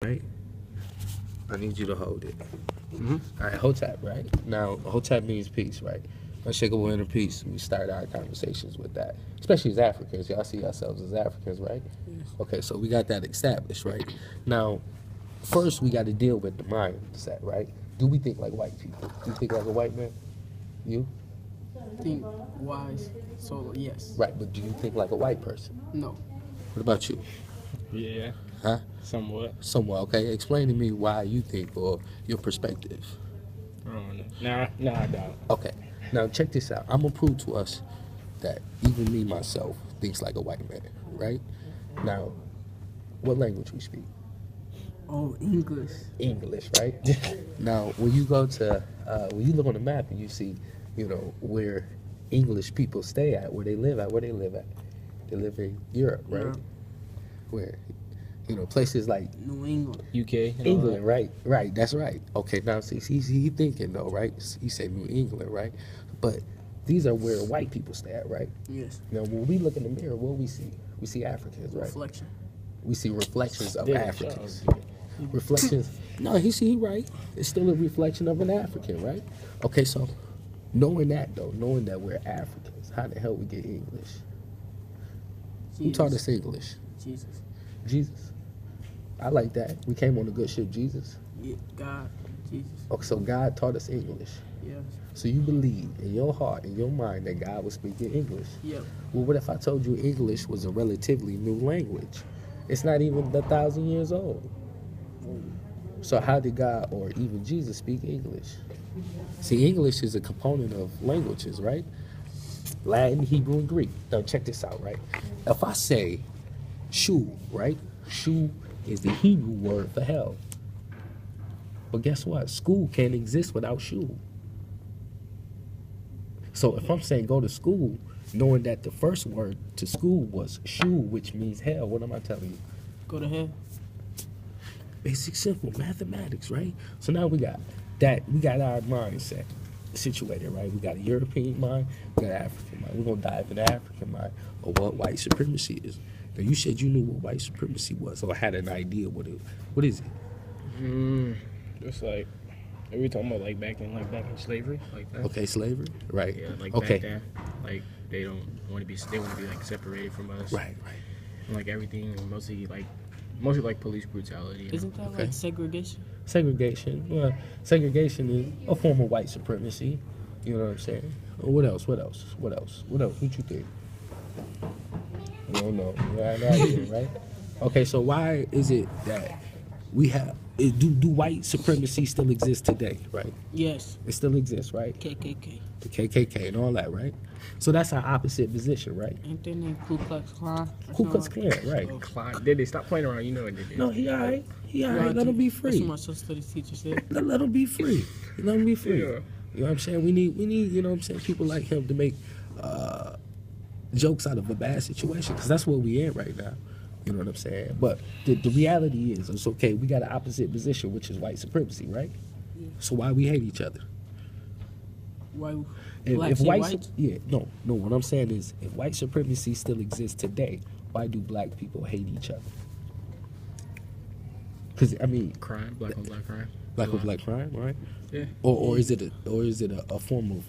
Right? I need you to hold it. Mm-hmm. All right, Hotep, right? Now, Hotep means peace, right? Unshakable inner peace. We start our conversations with that, especially as Africans. Y'all see yourselves as Africans, right? Yes. Okay, so we got that established, right? Now, first we got to deal with the mindset, right? Do we think like white people? Do you think like a white man? You? Think wise. So yes. Right, but do you think like a white person? No. What about you? Yeah, Huh? somewhat. Somewhat, okay? Explain to me why you think or your perspective. I don't know. Nah, I don't. Okay, now check this out. I'm gonna prove to us that even me myself thinks like a white man, right? Now, what language we speak? Oh, English. English, right? Now, when you go to, when you look on the map and you see, where English people stay at, where they live at, they live in Europe, right? Europe. Where, places like New England. UK. and all England, right, that's right. Okay, now see, he thinking though, right? He said New England, right? But these are where white people stay at, right? Yes. Now, when we look in the mirror, what we see? We see Africans, right? Reflection. We see reflections of that. Africans. Reflections. No, he right. It's still a reflection of an African, right? Okay, so knowing that we're Africans, how the hell we get English? Who taught us English? Jesus. Jesus. I like that. We came on a good ship, Jesus. Yeah, God. Jesus. Okay, so God taught us English. Yes. So you believe in your heart, in your mind, that God was speaking English. Yep. Well, what if I told you English was a relatively new language? It's not even 1,000 years old. So how did God or even Jesus speak English? See, English is a component of languages, right? Latin, Hebrew, and Greek. Now check this out, right? If I say shu, right? Shu is the Hebrew word for hell. But guess what? School can't exist without shu. So if I'm saying go to school, knowing that the first word to school was shu, which means hell, what am I telling you? Go to hell. Basic, simple mathematics, right? So now we got that. We got our mindset situated, right? We got a European mind, we got an African mind. We're gonna dive into African mind or what white supremacy is. Now you said you knew what white supremacy was, or had an idea what is it? It's like, are we talking about like back in slavery, like that? Okay, slavery, right? Yeah, like okay, back then, like they want to be like separated from us. right. And, like everything, mostly like police brutality. Isn't that Okay. like segregation? Segregation. Well, segregation is a form of white supremacy. You know what I'm saying? What else? What you think? I don't know. Yeah, no idea, right? Okay, so why is it that we have? Do white supremacy still exist today? Right? Yes. It still exists, right? KKK. The KKK and all that, right? So that's our opposite position, right? Ain't their name Ku Klux Klan? Ku Klux Klan, right? Klein, did they stop playing around? You know it did. No, he all right. He all right. Let him be free. That's what my social studies teacher said. Let him be free. Let him be free. Yeah. You know what I'm saying? We need, you know what I'm saying, people like him to make jokes out of a bad situation, because that's where we in right now. You know what I'm saying? But the reality is, it's okay, we got an opposite position, which is white supremacy, right? Yeah. So why we hate each other? Why? If white? What I'm saying is, if white supremacy still exists today, why do black people hate each other? Because I mean, Crime, black on black crime. black on black crime, right? Yeah. Or is it a form of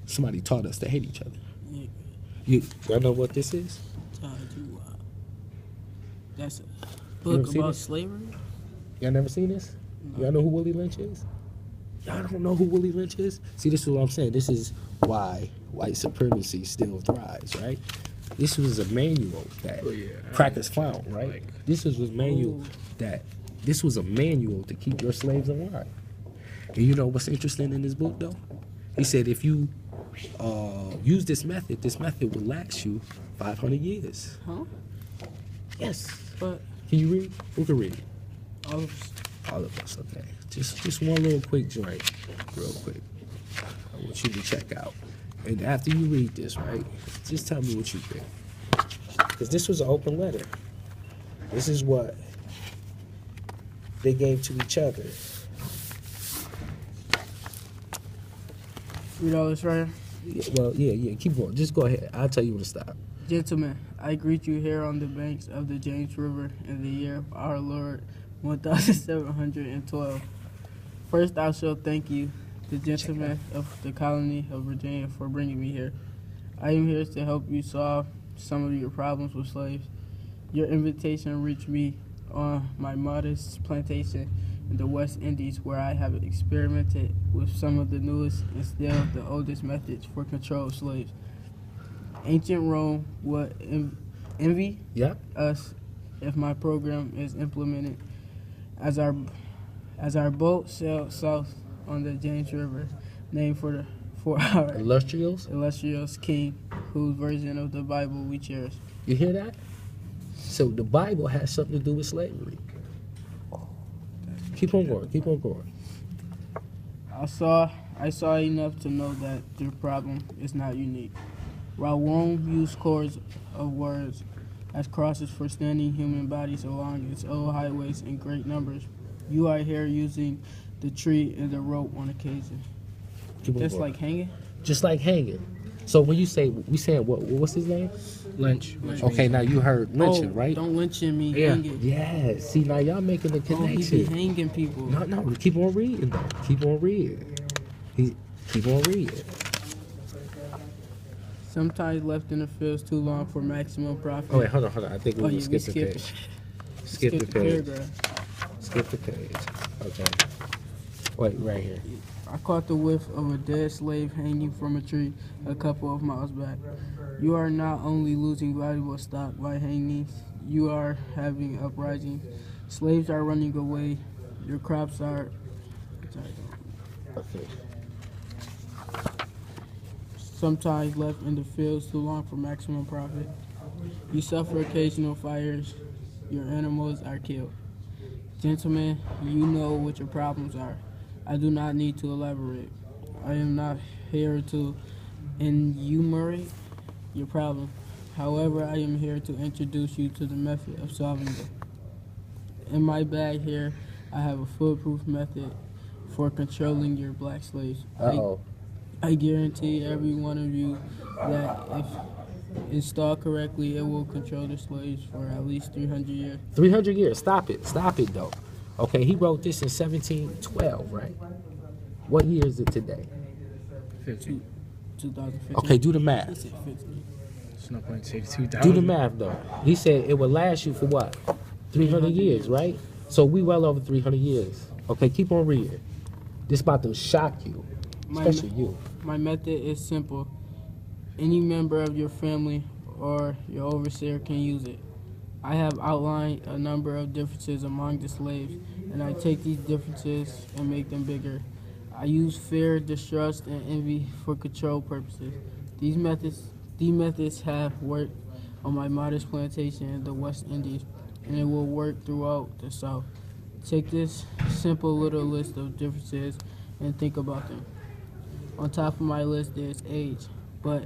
somebody taught us to hate each other? Yeah. Y'all know what this is? That's a never book seen about it? slavery. Y'all never seen this? No. Y'all know who Willie Lynch is? Y'all don't know who Willie Lynch is? See, this is what I'm saying. This is why white supremacy still thrives, right? This was a manual that crackers found, right? Like- This was a manual to keep your slaves alive. And you know what's interesting in this book, though? He said if you use this method will last you 500 years. Huh? Yes. But Can you read? Who can read? all of All of us, okay. Just one little quick joint, real quick. I want you to check out. And after you read this, right, just tell me what you think. Because this was an open letter. This is what they gave to each other. read all this right here. Yeah, keep going. Just go ahead. I'll tell you when to stop. Gentlemen, I greet you here on the banks of the James River in the year of our Lord 1712. First, I shall thank you, the gentlemen of the colony of Virginia, for bringing me here. I am here to help you solve some of your problems with slaves. Your invitation reached me on my modest plantation in the West Indies, where I have experimented with some of the newest and still the oldest methods for control of slaves. Ancient Rome would envy us if my program is implemented. As our boat sailed south on the James River, named for our illustrious king, whose version of the Bible we cherish. You hear that? So the Bible has something to do with slavery. Keep on going. Keep on going. I saw enough to know that your problem is not unique. While Rome used cords of words as crosses for standing human bodies along its old highways in great numbers, you are here using the tree and the rope on occasion. Just like hanging? Just like hanging. So when you say, we saying what's his name? Lynch. Okay, now you heard lynching, right? Don't lynching me, Yeah. hanging. Yeah, see, now y'all making the Oh, he connection. be hanging people. No, keep on reading, though. Keep on reading. Keep on reading. Sometimes left in the fields too long for maximum profit. Oh, wait, hold on. I think we will skip the skipped page. it. Skip the page. paragraph. Skip the page. Okay. Wait, right here. I caught the whiff of a dead slave hanging from a tree a couple of miles back. You are not only losing valuable stock by hanging, you are having uprising. Slaves are running away. Your crops are... Okay. Sometimes left in the fields too long for maximum profit. You suffer occasional fires. Your animals are killed. Gentlemen, you know what your problems are. I do not need to elaborate. I am not here to enumerate your problem. However, I am here to introduce you to the method of solving them. In my bag here, I have a foolproof method for controlling your black slaves. Uh-oh. I guarantee every one of you that if installed correctly, it will control the slaves for at least 300 years. 300 years. Stop it, though. Okay, he wrote this in 1712, right? What year is it today? 15. 2015. Okay, do the He math. said 15. It's not going to take 2,000. Do the math, though. He said it will last you for what? 300 years, right? So we well over 300 years. Okay, keep on reading. This about to shock you, especially you. My method is simple. Any member of your family or your overseer can use it. I have outlined a number of differences among the slaves, and I take these differences and make them bigger. I use fear, distrust, and envy for control purposes. These methods have worked on my modest plantation in the West Indies, and it will work throughout the South. Take this simple little list of differences and think about them. On top of my list is age, but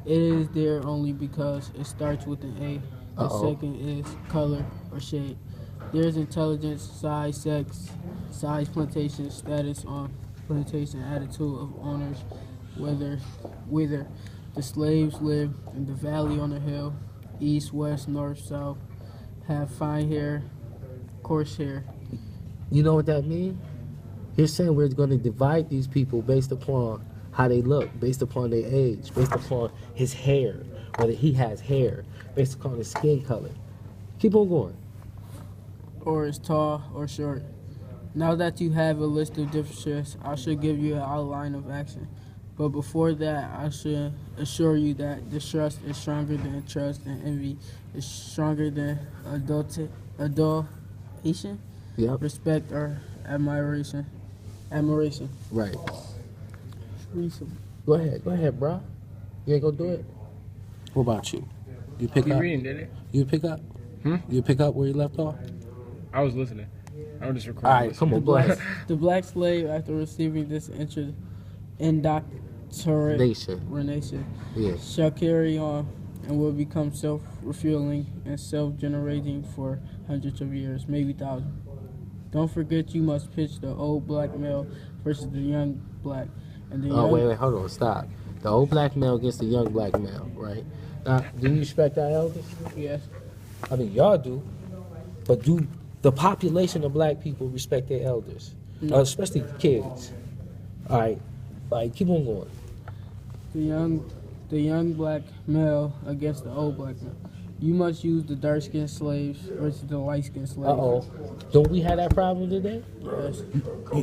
it is there only because it starts with an A. The second is color or shade. There's intelligence, size, sex, size, plantation status on plantation, attitude of owners, whether the slaves live in the valley on the hill, east, west, north, south, have fine hair, coarse hair. You know what that means? He's saying we're going to divide these people based upon how they look, based upon their age, based upon his hair, whether he has hair, based upon his skin color. Keep on going. Or is tall or short. Now that you have a list of differences, I should give you an outline of action. But before that, I should assure you that distrust is stronger than trust, and envy is stronger than adulation, respect, or admiration. Right. Recent. Go ahead, bro. You ain't gonna do it? What about you? You pick Keep up? reading, didn't it? You pick up? Hmm? You pick up where you left off? I was listening. I was just recording. All right, come on, bless. The black slave, after receiving this indoctrination, Yes. shall carry on and will become self-refueling and self-generating for hundreds of years, maybe thousands. Don't forget you must pitch the old black male versus the young black. And the young... Wait, hold on, stop. The old black male against the young black male, right? Now, do you respect our elders? Yes. I mean, y'all do, but do the population of black people respect their elders, No. especially kids. All right, keep on going. The young black male against the old black male. You must use the dark-skinned slaves versus the light-skinned slaves. Don't we have that problem today? Yes.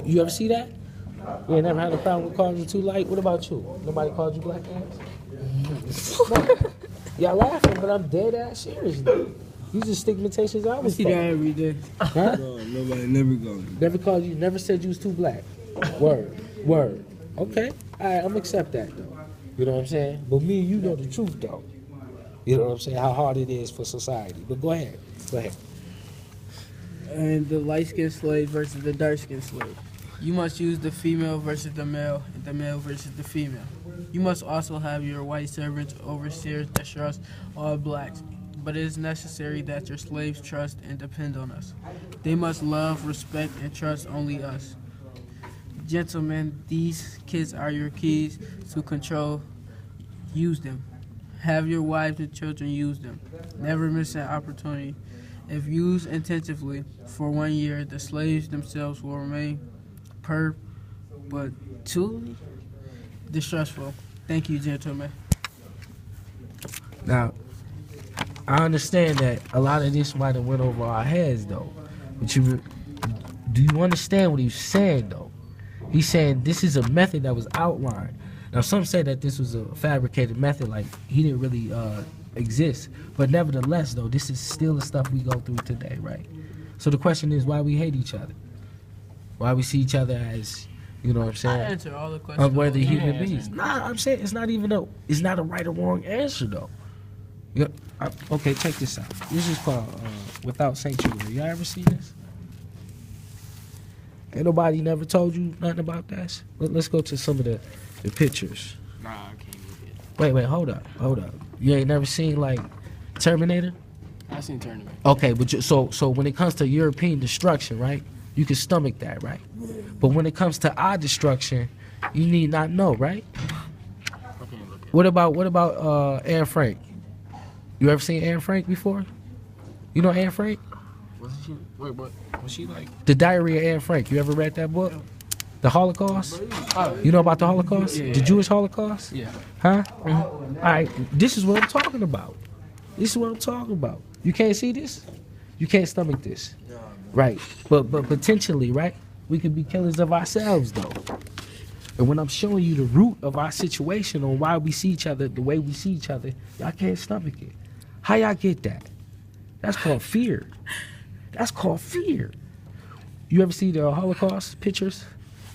You ever see that? You ain't never had a problem with calling you too light? What about you? Nobody called you black ass? No. Y'all laughing, but I'm dead ass serious though. These are stigmatizations I I was see that every day. Huh? No, nobody never called. Never called you, never said you was too black. Word. Okay. Alright, I'm gonna accept that though. You know what I'm saying? But me and you know the truth though. You know what I'm saying? How hard it is for society. But go ahead. And the light-skinned slave versus the dark-skinned slave. You must use the female versus the male, and the male versus the female. You must also have your white servants, overseers that trust all blacks. But it is necessary that your slaves trust and depend on us. They must love, respect, and trust only us. Gentlemen, these kids are your keys to control. Use them. Have your wives and children use them. Never miss an opportunity. If used intentively for 1 year, the slaves themselves will remain perpetually distrustful. Thank you, gentlemen. Now, I understand that a lot of this might have went over our heads though. But do you understand what he's saying though? He's saying this is a method that was outlined. Now, some say that this was a fabricated method, like he didn't really exist. But nevertheless, though, this is still the stuff we go through today, right? So the question is why we hate each other. Why we see each other as, you know what I'm saying? I answer all the questions. Unworthy human Yeah, beings. Nah, I'm saying it's not a right or wrong answer, though. Okay, check this out. This is called Without Sanctuary. Y'all ever seen this? Ain't nobody never told you nothing about that? Let's go to some of the pictures. Nah, I can't look at it. Wait, hold up. You ain't never seen like Terminator? I seen Tournament. Okay, but so when it comes to European destruction, right? You can stomach that, right? But when it comes to our destruction, you need not know, right? I can't look at it. What about Anne Frank? You ever seen Anne Frank before? You know Anne Frank? What? Was she like? The Diary of Anne Frank. You ever read that book? The Holocaust? You know about the Holocaust? Yeah. The Jewish Holocaust? Yeah. Huh? All right, this is what I'm talking about. You can't see this? You can't stomach this. Right. But potentially, right? We could be killers of ourselves, though. And when I'm showing you the root of our situation on why we see each other the way we see each other, y'all can't stomach it. How y'all get that? That's called fear. You ever see the Holocaust pictures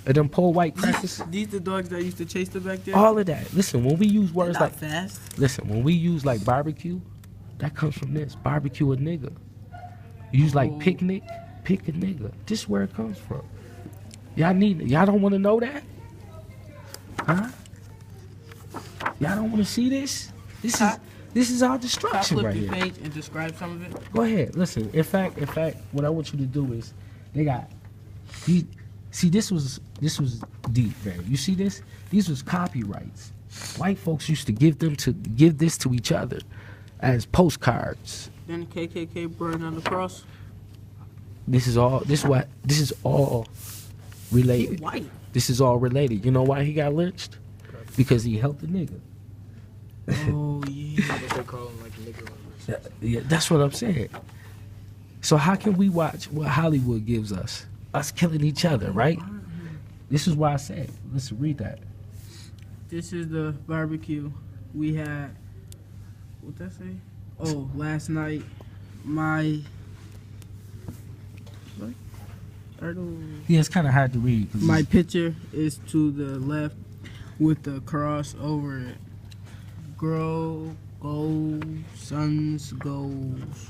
of them poor white crackers? These the dogs that used to chase them back there? All of that. Listen, when we use words Not like fast. when we use like barbecue, that comes from this. Barbecue a nigga. You use like picnic, pick a nigga. This is where it comes from. Y'all don't want to know that? Huh? Y'all don't want to see this? This is our Can I destruction flip right the here. page and describe some of it? Go ahead. Listen. In fact, what I want you to do is, this was deep, man. You see this? These was copyrights. White folks used to give this to each other as postcards. Then the KKK burned on the cross. This is all related. White. This is all related. You know why he got lynched? Because he helped a nigga. Oh, yeah. What they call him, like a nigga. Yeah, that's what I'm saying. So how can we watch what Hollywood gives us? Us killing each other, right? This is why I said, let's read that. This is the barbecue we had. What that say? Oh, last night, my. What? Yeah, it's kind of hard to read. 'cause My it's- picture is to the left with the cross over it. Grow, go, sons, goes.